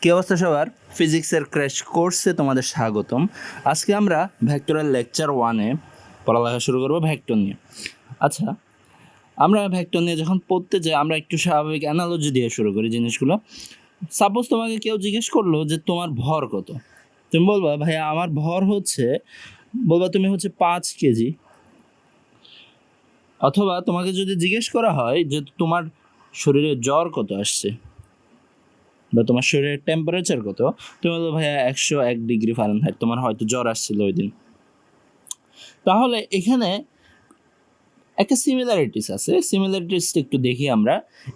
কি অবস্থা সবার? ফিজিক্সের ক্র্যাশ কোর্সে তোমাদের স্বাগতম। আজকে আমরা ভেক্টরের লেকচার 1-এ পড়ালেখা শুরু করব ভেক্টর নিয়ে। আচ্ছা, আমরা ভেক্টর নিয়ে যখন পড়তে যাই আমরা একটু স্বাভাবিক অ্যানালজি দিয়ে শুরু করি জিনিসগুলো। সাপোজ তোমাকে কেউ জিজ্ঞেস করলো যে তোমার ভর কত, তুমি বলবা ভাইয়া আমার ভর হচ্ছে, বলবা তুমি হচ্ছে 5 কেজি। অথবা তোমাকে যদি জিজ্ঞেস করা হয় যে তোমার শরীরে জ্বর কত আসছে বা তোমার শরীরের টেম্পারেচার কত, তুমি বলবো ভাইয়া 101 ডিগ্রি ফারেনহাইট, তোমার হয়তো জ্বর আসছিল ওই দিন। তাহলে এখানে একটা সিমিলারিটিস আছে, সিমিলারিটিসটা একটু দেখি আমরা।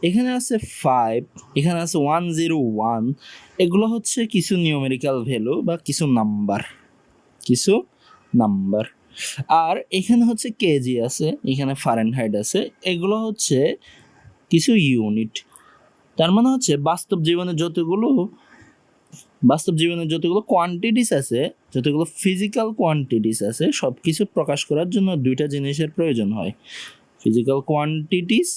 এখানে আছে 5, এখানে আছে 101, এগুলো হচ্ছে কিছু নিউমেরিক্যাল ভ্যালু বা কিছু নাম্বার। আর এখানে হচ্ছে কেজি আছে, এখানে ফারেনহাইট আছে, এগুলো হচ্ছে কিছু ইউনিট। তার মানে হচ্ছে বাস্তব জীবনে যতগুলো কোয়ান্টিটিস আছে, যতগুলো ফিজিক্যাল কোয়ান্টিটিস আছে, সব কিছু প্রকাশ করার জন্য দুইটা জিনিসের প্রয়োজন হয়। ফিজিক্যাল কোয়ান্টিটিস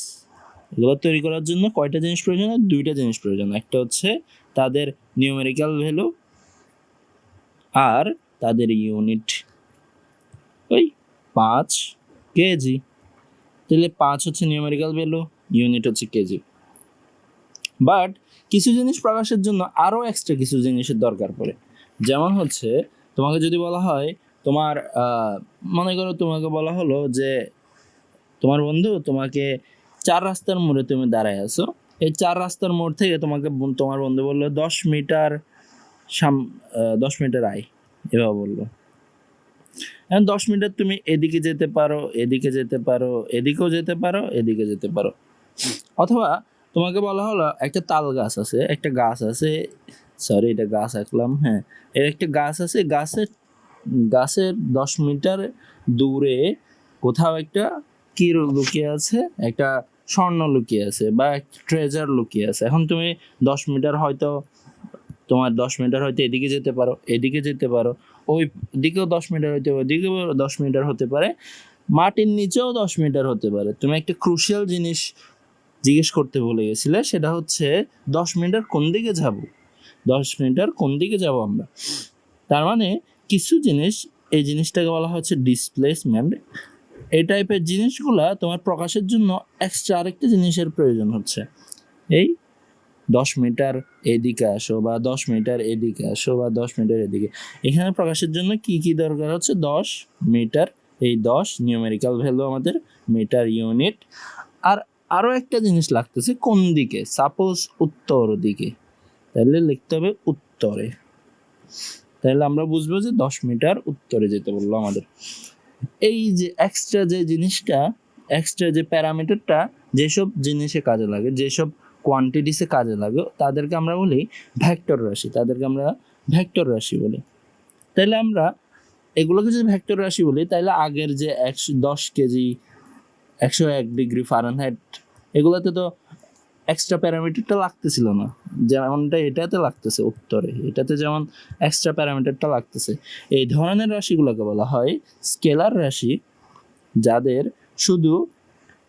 এগুলো তৈরি করার জন্য কয়টা জিনিস প্রয়োজন হয়? দুইটা জিনিস প্রয়োজন। একটা হচ্ছে তাদের নিউমেরিক্যাল ভ্যালু আর তাদের ইউনিট। ওই 5 কেজি, তাহলে 5 হচ্ছে নিউমেরিক্যাল ভ্যালু, ইউনিট হচ্ছে কেজি। বাট কিছু জিনিস প্রকাশের জন্য আরও এক্সট্রা কিছু জিনিসের দরকার পড়ে। যেমন হচ্ছে তোমাকে যদি বলা হয় তোমার মনে করো তোমাকে বলা হলো যে তোমার বন্ধু তোমাকে 4 রাস্তার মোড়ে তুমি দাঁড়ায় আছো, এই 4 রাস্তার মোড় থেকে তোমাকে তোমার বন্ধু বললো 10 মিটার 10 মিটার আয়, এভাবে বললো। এখন 10 মিটার তুমি এদিকে যেতে পারো, এদিকে যেতে পারো, এদিকেও যেতে পারো, এদিকে যেতে পারো। অথবা তোমাকে বলা হলো একটা তাল গাছ আছে, একটা গাছ আছে, সরি এটা গাছ আঁকলাম, হ্যাঁ, এর একটা গাছ আছে, গাছের 10 মিটার দূরে কোথাও একটা কি লুকিয়ে আছে, একটা স্বর্ণ লুকিয়ে আছে বা একটা ট্রেজার লুকিয়ে আছে। এখন তুমি 10 মিটার হয়তো এদিকে যেতে পারো, এদিকে যেতে পারো, ওই দিকেও 10 মিটার হতে পারে, ওইদিকেও 10 মিটার হতে পারে, মাটির নিচেও 10 মিটার হতে পারে। তুমি একটা ক্রুশিয়াল জিনিস জিজ্ঞেস করতে ভুলে গেছিলে, সেটা হচ্ছে 10 মিটার কোন দিকে যাব, 10 মিটার কোন দিকে যাব আমরা। তার মানে কিছু জিনিস, এই জিনিসটাকে বলা হচ্ছে ডিসপ্লেসমেন্ট। এই টাইপের জিনিসগুলা তোমার প্রকাশের জন্য এক্সট্রা আরেকটা জিনিসের প্রয়োজন হচ্ছে। এই 10 মিটার এদিকে আসো বা 10 মিটার এদিকে আসো বা 10 মিটার এদিকে, এখানে প্রকাশের জন্য কি কি দরকার হচ্ছে? 10 মিটার, এই 10 নিউমেরিক্যাল ভ্যালু আমাদের, মিটার ইউনিট। আর আরও একটা জিনিস লাগতেছে কোন দিকে, সাপোজ উত্তর দিকে, তাহলে লিখতে হবে উত্তরে। তাহলে আমরা বুঝবো যে 10 মিটার উত্তরে যেতে বললো আমাদের। এই যে এক্সট্রা যে জিনিসটা, এক্সট্রা যে প্যারামিটারটা যেসব জিনিসে কাজে লাগে, যেসব কোয়ান্টিটিসে কাজে লাগে, তাদেরকে আমরা বলি ভেক্টর রাশি বলি। তাহলে আমরা এগুলোকে যদি ভেক্টর রাশি বলি, তাহলে আগের যে 10 কেজি 101 ডিগ্রি ফারেনহাইট, এগুলোতে তো এক্সট্রা প্যারামিটারটা লাগতেছিল না, যেমনটা এটাতে লাগতেছে উত্তরে, এটাতে যেমন এক্সট্রা প্যারামিটারটা লাগতেছে। এই ধরনের রাশিগুলোকে বলা হয় স্কেলার রাশি, যাদের শুধু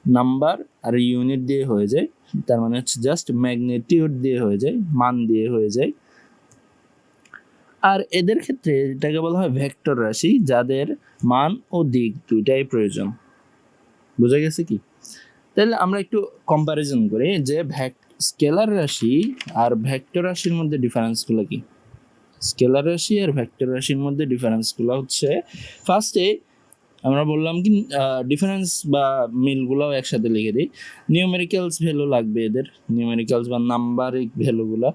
নাম্বার আর ইউনিট দিয়ে হয়ে যায়, তার মানে হচ্ছে জাস্ট ম্যাগনিটিউড দিয়ে হয়ে যায়, মান দিয়ে হয়ে যায়। আর এদের ক্ষেত্রে এটাকে বলা হয় ভেক্টর রাশি, যাদের মান ও দিক দুইটাই প্রয়োজন। বুঝা গেছে কি? তাহলে আমরা একটু কম্প্যারিজন করি যে স্কেলার রাশি আর ভেক্টর রাশির মধ্যে ডিফারেন্সগুলো কি। স্কেলার রাশি আর ভেক্টর রাশির মধ্যে ডিফারেন্সগুলো হচ্ছে, ফার্স্টে আমরা বললাম কি ডিফারেন্স বা মিলগুলোও একসাথে লিখে দিই। নিউমেরিক্যালস ভ্যালু লাগবে এদের, নিউমেরিক্যালস বা নাম্বারিক ভ্যালুগুলা,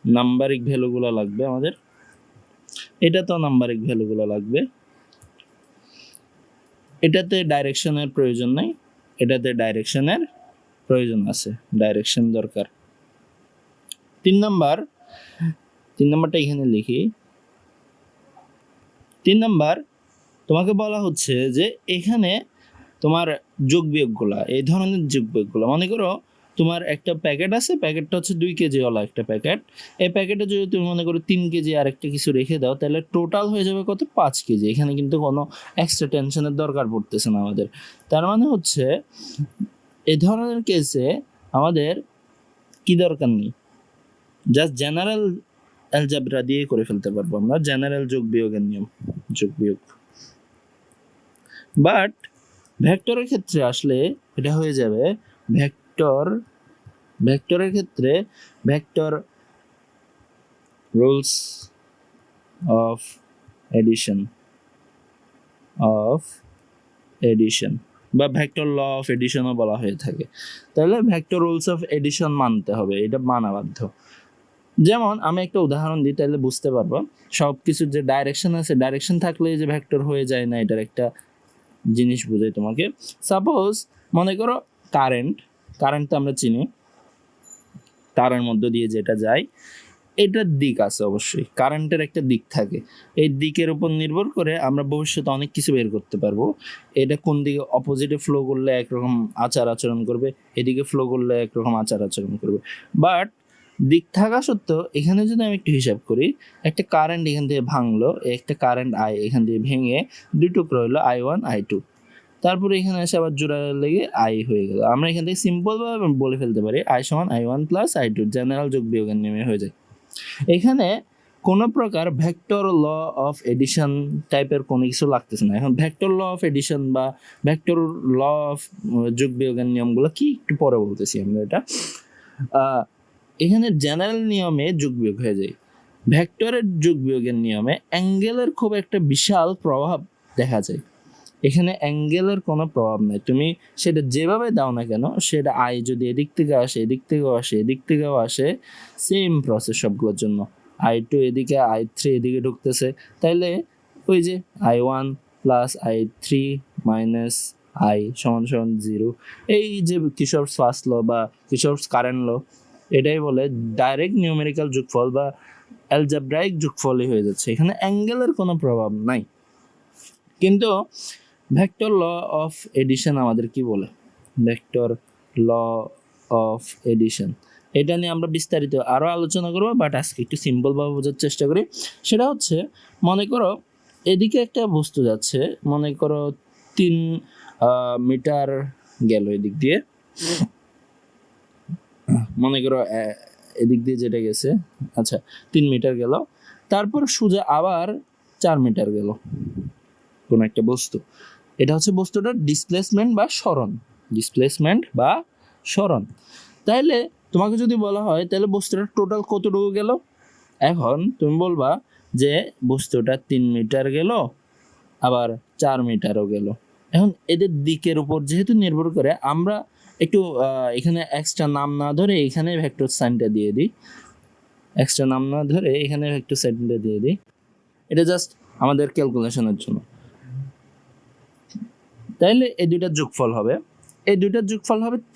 নাম্বারিক ভ্যালুগুলো লাগবে আমাদের। এটা তো নাম্বারিক ভ্যালুগুলো লাগবে। এটাতে ডাইরেকশনের প্রয়োজন নাই, এটাতে ডাইরেকশনের প্রয়োজন আছে, ডাইরেকশন দরকার। 3 নাম্বারটা এখানে লিখি। 3 নাম্বার তোমাকে বলা হচ্ছে যে এখানে তোমার যোগ বিয়োগগুলা, এই ধরনের যোগ বিয়োগগুলা, মনে করো তোমার একটা প্যাকেট আছে, প্যাকেটটা হচ্ছে 2 কেজি ওলা একটা প্যাকেট। এই প্যাকেটে যদি তুমি মনে করো 3 কেজি আর একটা কিছু রেখে দাও, তাহলে টোটাল হয়ে যাবে কত? 5 কেজি। এখানে কিন্তু কোনো এক্সট্রা টেনশনের দরকার পড়তেছে না আমাদের। তার মানে হচ্ছে এই ধরনের কেসে আমাদের কি দরকার নেই, জাস্ট জেনারেল অ্যালজেব্রা দিয়ে করে ফেলতে পারবো আমরা, জেনারেল যোগ বিয়োগের নিয়ম, যোগ বিয়োগ। বাট ভেক্টরের ক্ষেত্রে আসলে এটা হয়ে যাবে ভেক্টরের ক্ষেত্রে ভেক্টর রুলস অফ এডিশন বা ভেক্টর ল অফ এডিশনও বলা হয়ে থাকে। তাহলে ভেক্টর রুলস অফ এডিশন মানতে হবে, এটা মানা বাধ্য। যেমন আমি একটা উদাহরণ দিই, তাহলে বুঝতে পারবো সব কিছুর যে ডাইরেকশন আছে, ডাইরেকশন থাকলে যে ভেক্টর হয়ে যায় না, এটার একটা জিনিস বুঝাই তোমাকে। সাপোজ মনে করো কারেন্ট তো আমরা চিনি, তারের মধ্যে দিয়ে যেটা যায়, এটার দিক আছে, অবশ্যই কারেন্টের একটা দিক থাকে। এই দিকের উপর নির্ভর করে আমরা ভবিষ্যতে অনেক কিছু বের করতে পারবো। এটা কোন দিকে অপোজিটে ফ্লো করলে একরকম আচার আচরণ করবে, এদিকে ফ্লো করলে একরকম আচার আচরণ করবে। বাট দিক থাকা সত্ত্বেও এখানে যদি আমি একটু হিসাব করি, একটা কারেন্ট এখান থেকে ভাঙলো, একটা কারেন্ট আই এখান থেকে ভেঙে দুই টুকরো হলো I1 I2, তারপরে এখানে এসে আবার জোড়া লেগে আই হয়ে গেল। আমরা এখান থেকে সিম্পলভাবে বলে ফেলতে পারি I সমান I1 প্লাস I2, জেনারেল যোগ বিয়োগের নিয়মে হয়ে যায়। এখানে কোনো প্রকার ভেক্টর ল অফ এডিশন টাইপের কোনো কিছু লাগতেছে না। এখন ভেক্টর ল অফ এডিশন বা ভেক্টর ল অফ যোগ বিয়োগের নিয়মগুলো কি একটু পরে বলতেছি আমরা। এটা এখানে জেনারেল নিয়মে যোগ বিয়োগ হয়ে যায়। ভেক্টরের যোগ বিয়োগের নিয়মে অ্যাঙ্গেলের খুব একটা বিশাল প্রভাব দেখা যায়। এখানে অ্যাঙ্গেলের কোনো প্রভাব নেই, তুমি সেটা যেভাবে দাও না কেন, সেটা আই যদি এদিক থেকে আসে, এদিক থেকেও আসে, এদিক থেকেও আসে, সেম প্রসেস সবগুলোর জন্য। I2 এদিকে, I3 এদিকে ঢুকতেছে, তাইলে ওই যে I1 plus I3 minus I সমান সমান 0, এই যে কিশোরস ফার্স্ট ল বা কিশোরস কারেন্ট ল, এটাই বলে ডাইরেক্ট নিউমেরিক্যাল যোগফল বা অ্যালজেব্রাইক যোগফলই হয়ে যাচ্ছে, এখানে অ্যাঙ্গেলের কোনো প্রভাব নাই। কিন্তু ভেক্টর ল অফ এডিশন আমাদের কি বলে? ভেক্টর ল অফ এডিশন, এটা নিয়ে আমরা বিস্তারিত আরও আলোচনা করবো, বাট আজকে একটু সিম্পলভাবে বোঝার চেষ্টা করি। সেটা হচ্ছে, মনে করো এদিকে একটা বস্তু যাচ্ছে, মনে করো 3 মিটার গেল এদিক দিয়ে, মনে করো এদিক দিয়ে যেটা গেছে, আচ্ছা 3 মিটার গেল, তারপর সোজা আবার 4 মিটার গেল কোনো একটা বস্তু। এটা হচ্ছে বস্তুটার ডিসপ্লেসমেন্ট বা সরণ। তাইলে তোমাকে যদি বলা হয় তাহলে বস্তুটার টোটাল কতটুকু গেল, এখন তুমি বলবা যে বস্তুটা 3 মিটার গেল, আবার 4 মিটারও গেল। এখন এদের দিকের উপর যেহেতু নির্ভর করে, আমরা একটু এখানে এক্সট্রা নাম না ধরে এখানে ভেক্টর সাইনটা দিয়ে দিই, এটা জাস্ট আমাদের ক্যালকুলেশনের জন্য। তাইলে এই দুইটার যোগফল হবে,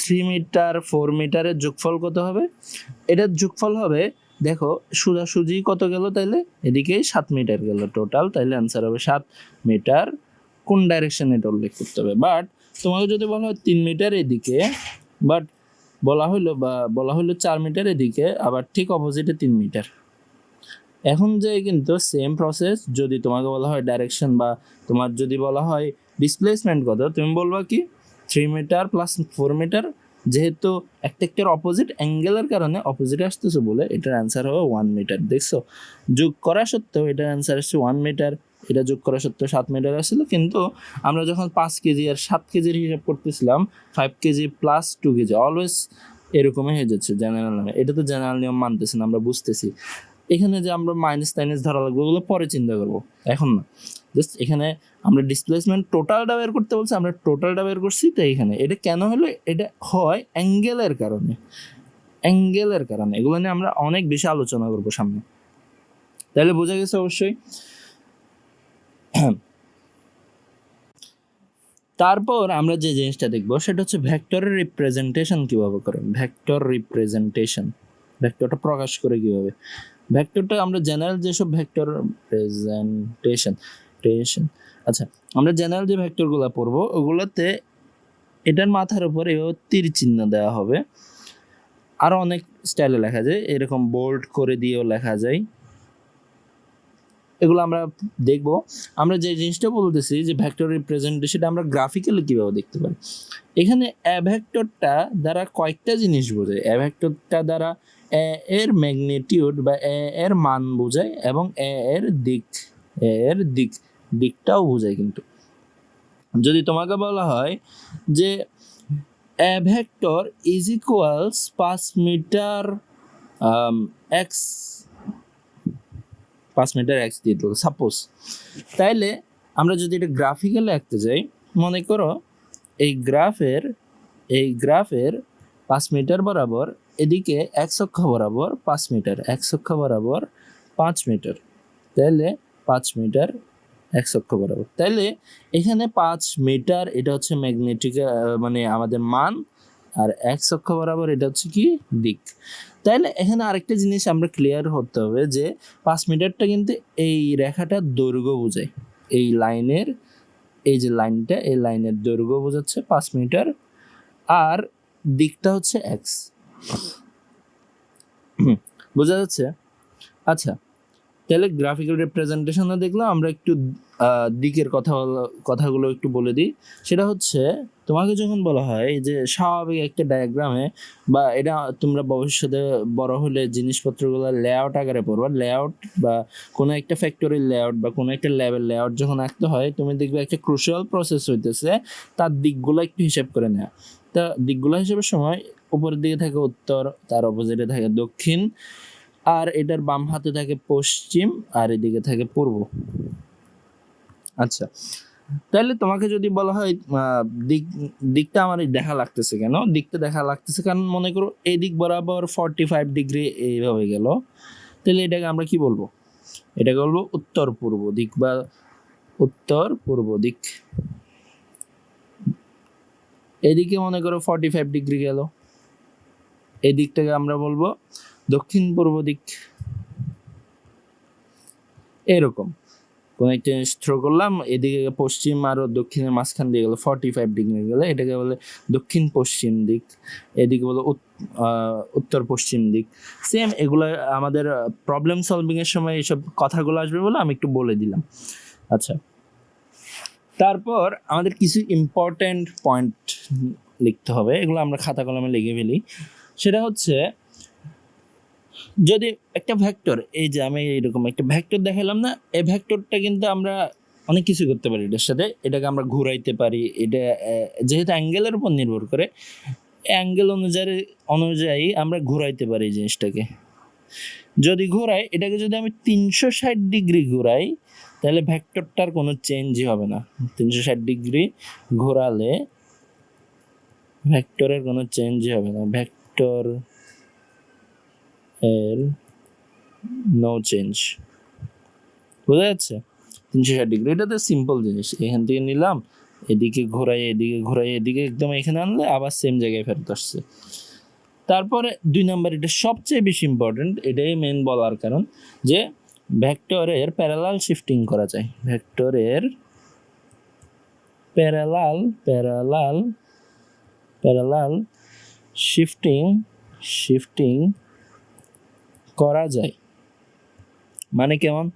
3 মিটার 4 মিটারের যোগফল কত হবে? এটার যোগফল হবে, দেখো সোজাসুজি কত গেল, তাইলে এদিকে 7 মিটার গেল টোটাল, তাইলে অ্যান্সার হবে 7 মিটার। কোন ডাইরেকশনে এটা উল্লেখ করতে হবে। বাট তোমাকে যদি বলা হয় 3 মিটার এদিকে, বাট বলা হলো 4 মিটার এদিকে, আবার ঠিক অপোজিটে 3 মিটার, এখন যে কিন্তু সেম প্রসেস। যদি তোমাকে বলা হয় ডাইরেকশন বা তোমার যদি বলা হয় ডিসপ্লেসমেন্ট কত, তুমি বলবা কি 3 মিটার প্লাস 4 মিটার, যেহেতু একটার অপোজিট অ্যাঙ্গেলের কারণে অপোজিটে আসতেছে বলে এটার অ্যান্সার হবে 1 মিটার। দেখছো, যোগ করা সত্ত্বেও এটার অ্যান্সার আসছে 1 মিটার, এটা যোগ করা সত্ত্বেও 7 মিটার আসছিল। কিন্তু আমরা যখন 5 কেজি আর 7 কেজির হিসাব করতেছিলাম, 5 কেজি প্লাস 2 কেজি অলওয়েজ এরকমই হয়ে যাচ্ছে জেনারেল নিয়মে। এটা তো জেনারেল নিয়ম মানতেছে না, আমরা বুঝতেছি। এখানে যে আমরা মাইনাস টাইনাস ধরা লাগবে ওগুলো পরে চিন্তা করবো, এখন না। জাস্ট এখানে আমরা ডিসপ্লেসমেন্ট টোটালটা বের করতে বলছি, আমরা টোটালটা বের করছি। তো এখানে এটা কেন হলো, এটা হয় অ্যাঙ্গেলের কারণে, এগুলো নিয়ে আমরা অনেক বেশি আলোচনা করবো সামনে। তাহলে বোঝা গেছে অবশ্যই। তারপর আমরা যে জিনিসটা দেখবো সেটা হচ্ছে ভেক্টরের রিপ্রেজেন্টেশন কিভাবে করে। ভেক্টরটা প্রকাশ করে কিভাবে। ভেক্টরটা আমরা জেনারেল যেসব ভেক্টর প্রেজেন্টেশন, আচ্ছা আমরা জেনারেল যে ভেক্টরগুলো পড়বো ওগুলোতে এটার মাথার উপর এভাবে তীর চিহ্ন দেওয়া হবে। আরও অনেক স্টাইলে লেখা যায়, এরকম বোল্ড করে দিয়েও লেখা যায়, এগুলো আমরা দেখব। আমরা যে জিনিসটা বলতেছি যে ভেক্টর রিপ্রেজেন্টেশনটা আমরা গ্রাফিক্যালি কীভাবে দেখতে পারি। এখানে এ ভেক্টরটা দ্বারা কয়েকটা জিনিস বোঝায়। এ ভেক্টরটা দ্বারা এ এর ম্যাগনিটিউড বা এ এর মান বোঝায় এবং এর দিকটাও বোঝায়। কিন্তু যদি তোমাকে বলা হয় যে A vector is equals 5 meter x 5 meter x দিয়ে দেবো সাপোজ, তাইলে আমরা যদি এটা গ্রাফিক্যালি আঁকতে যাই, মনে করো এই গ্রাফের 5 মিটার বরাবর, এদিকে এক্স অক্ষ বরাবর 5 মিটার, এক্স অক্ষ বরাবর 5 মিটার, তাহলে 5 মিটার এক্স অক্ষ বরাবর, তাহলে এখানে 5 মিটার এটা হচ্ছে ম্যাগনেটিক মানে আমাদের মান, আর এক্স অক্ষ বরাবর এটা হচ্ছে কি দিক। তাইলে এখানে আরেকটা জিনিস আমরা ক্লিয়ার হতে হবে যে 5 মিটারটা কিন্তু এই রেখাটার দৈর্ঘ্য বোঝায়। এই লাইনের এই যে লাইনটা, এই লাইনের দৈর্ঘ্য বোঝাচ্ছে 5 মিটার, আর দিকটা হচ্ছে এক্স। বোঝা যাচ্ছে? আচ্ছা, তাহলে গ্রাফিক্যাল রিপ্রেজেন্টেশনে দেখলাম। আমরা একটু দিকের কথাগুলো একটু বলে দিই। সেটা হচ্ছে তোমাকে যখন বলা হয় যে স্বাভাবিক একটা ডায়াগ্রামে, বা এটা তোমরা ভবিষ্যতে বড় হলে জিনিসপত্রগুলো লেআউট আকারে পড়বা, লেআউট বা কোনো একটা ফ্যাক্টরির লেআউট বা কোনো একটা ল্যাবের লেআউট যখন আঁকতে হয়, তুমি দেখবে একটা ক্রুশিয়াল প্রসেস হইতেছে তার দিকগুলো একটু হিসাব করে নেওয়া। তা দিকগুলো হিসেবের সময় উপরের দিকে থাকে উত্তর, তার অপোজিটে থাকে দক্ষিণ, আর এটার বাম হাতে থাকে পশ্চিম, আর এদিকে থাকে পূর্ব। আচ্ছা, তাহলে তোমাকে যদি বলা হয় দিকটা আমার দেখা লাগতেছে কেন, দিকটা দেখা লাগতেছে কারণ মনে করো এই দিক বরাবর 45 ডিগ্রি এইভাবে গেল, তাহলে এটাকে আমরা কি বলবো? এটাকে বলবো উত্তর পূর্ব দিক বা উত্তর পূর্ব দিক। এদিকে মনে করো 45 ডিগ্রি গেল, এই দিকটাকে আমরা বলবো দক্ষিণ পূর্ব দিক। এরকম কোন একটা জিনিস থ্রো করলাম, এদিকে পশ্চিম আর দক্ষিণের মাঝখান দিয়ে গেলো 45 ডিগ্রি গেলে, এটাকে বলে দক্ষিণ পশ্চিম দিক, এদিকে বলে উত্তর পশ্চিম দিক। সেম এগুলো আমাদের প্রবলেম সলভিং এর সময় এইসব কথাগুলো আসবে বলে আমি একটু বলে দিলাম। আচ্ছা, তারপর আমাদের কিছু ইম্পর্টেন্ট পয়েন্ট লিখতে হবে, এগুলো আমরা খাতা কলমে লিখে ফেলি। সেটা হচ্ছে যদি একটা ভেক্টর, এই যে আমি এইরকম একটা ভেক্টর দেখালাম না, এই ভেক্টরটা কিন্তু আমরা অনেক কিছু করতে পারি এটার সাথে। এটাকে আমরা ঘুরাইতে পারি, এটা যেহেতু অ্যাঙ্গেলের উপর নির্ভর করে, অ্যাঙ্গেল অনুযায়ী আমরা ঘুরাইতে পারি এই জিনিসটাকে। যদি ঘোরাই, এটাকে যদি আমি 360 ডিগ্রি ঘোরাই, তাহলে ভেক্টরটার কোনো চেঞ্জই হবে না। 360 ডিগ্রি ঘোরালে ভেক্টরের কোনো চেঞ্জই হবে না, ভেক্টর এর নো চেঞ্জ। বোঝা যাচ্ছে? 360 ডিগ্রি, এটা তো সিম্পল জিনিস। এখান থেকে নিলাম, এদিকে ঘোরাই, এদিকে একদম এখানে আনলে আবার সেম জায়গায় ফেরত আসছে। তারপরে 2 নম্বর, এটা সবচেয়ে বেশি ইম্পর্টেন্ট, এটাই মেন বলার কারণ, যে ভেক্টরের প্যারালাল শিফটিং করা যায়। ভেক্টরের প্যারালাল শিফটিং করা যায়। মানে কেমন?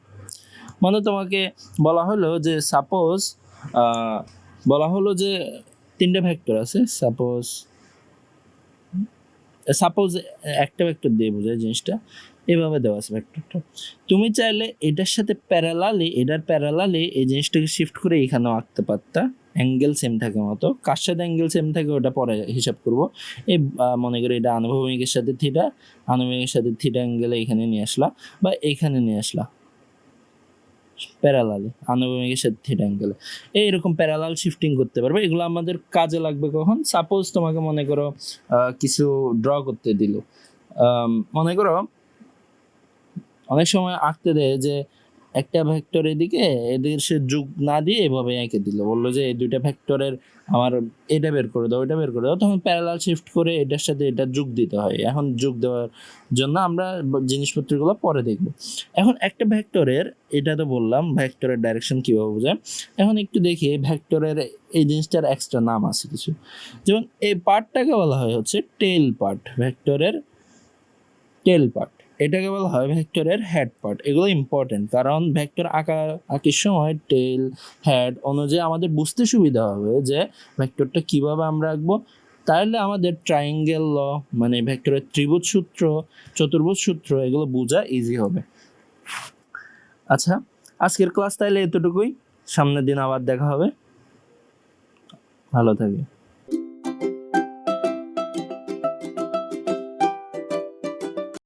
মানে তোমাকে বলা হলো যে সাপোজ তিনটা ভেক্টর আছে, সাপোজ একটা ভেক্টর দিয়ে বোঝায় জিনিসটা, এভাবে দেওয়া আছে ভেক্টরটা। তুমি চাইলে এটার সাথে প্যারালালি এই জিনিসটাকে শিফট করে এখানেও আঁকতে পারতা, অ্যাঙ্গেল সেম থাকে মতো। কার সাথে অ্যাঙ্গেল সেম থাকে ওটা পরে হিসাব করবো। এই মনে করি এটা আনুভূমিকের সাথে থিটা, আনুভূমিকের সাথে থিটা অ্যাঙ্গেলে এখানে নিয়ে আসলা বা এইখানে নিয়ে আসলা, প্যারালালি আনুভূমিকের সাথে থিটা অ্যাঙ্গেলে এইরকম প্যারালাল শিফটিং করতে পারবে। এগুলো আমাদের কাজে লাগবে কখন? সাপোজ তোমাকে মনে করো কিছু ড্র করতে দিল, মনে করো অনেক সময় আঁকতে দেয় যে একটা ভেক্টর এদিকে সে যোগ না দিয়ে এভাবে এঁকে দিল, বললো যে এই দুইটা ভেক্টরের আমার এটা বের করে দাও, এটা বের করে দাও, তখন প্যারালাল শিফট করে এটার সাথে এটা যোগ দিতে হয়। এখন যোগ দেওয়ার জন্য আমরা জিনিসপত্রগুলো পরে দেখব। এখন একটা ভেক্টরের, এটা তো বললাম ভেক্টরের ডাইরেকশন কীভাবে বোঝায়। এখন একটু দেখি ভেক্টরের এই জিনিসটার এক্সট্রা নাম আছে কিছু, যেমন এই পার্টটাকে বলা হয় হচ্ছে টেল পার্ট, ভেক্টরের টেল পার্ট। এটাকে বলা হয় ভেক্টরের হেড পার্ট। এগুলো ইম্পর্টেন্ট, কারণ ভেক্টর আঁকার সময় টেল হেড অনুযায়ী আমাদের বুঝতে সুবিধা হবে যে ভেক্টরটা কিভাবে আমরা আঁকবো। তাহলে আমাদের ট্রায়াঙ্গেল ল মানে ভেক্টরের ত্রিভুজ সূত্র, চতুর্ভুজ সূত্র এগুলো বোঝা ইজি হবে। আচ্ছা, আজকের ক্লাস তাহলে এতটুকুই। সামনের দিন আবার দেখা হবে। ভালো থাকবে।